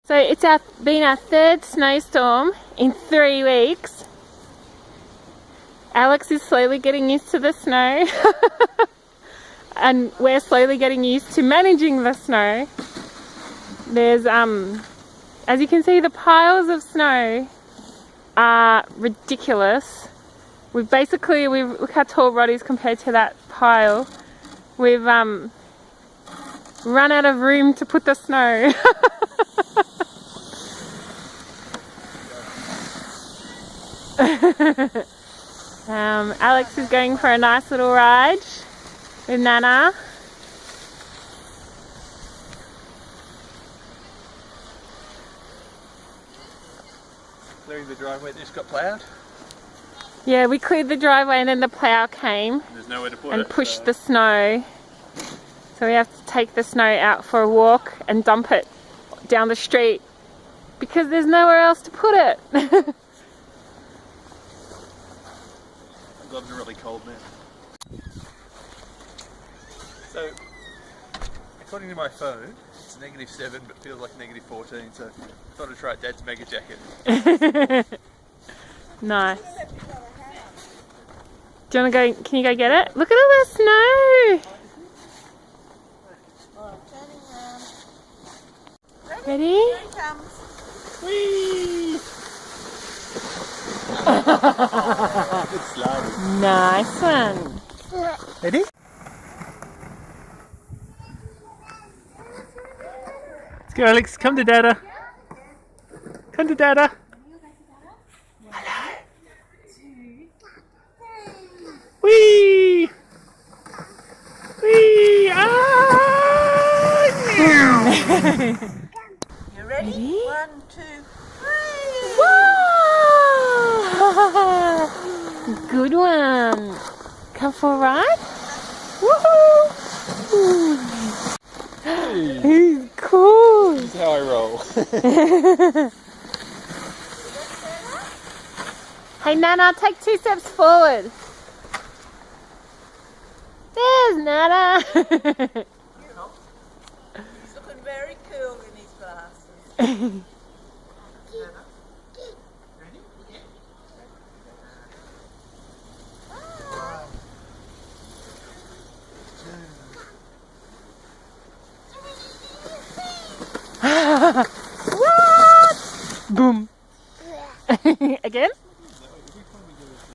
So it's been our third snowstorm in 3 weeks. Alex is slowly getting used to the snow and we're slowly getting used to managing the snow. There's, as you can see, the piles of snow are ridiculous. Look how tall Rod is compared to that pile. We've run out of room to put the snow. Alex is going for a nice little ride with Nana. Clearing the driveway that just got ploughed? Yeah, we cleared the driveway and then the plough came. There's nowhere to put and it, pushed the snow. So we have to take the snow out for a walk and dump it down the street because there's nowhere else to put it. My gloves are really cold now. So, according to my phone, it's -7 but feels like -14, so I thought I'd try Dad's mega jacket. Nice. Do you want to go? Can you go get it? Look at all the snow! Ready? Here it comes. Whee! It's sliding. Nice one. Ready? Let's go, Alex. Come to Dada. Come to Dada. Hello. Whee! Whee! Ah! You ready? Ready? 1, 2, 3. Whoa! Good one. Come for a ride? Woohoo! Hey. Cool. This is how I roll. Hey Nana, take 2 steps forward. There's Nana. He's looking very cool in his glasses.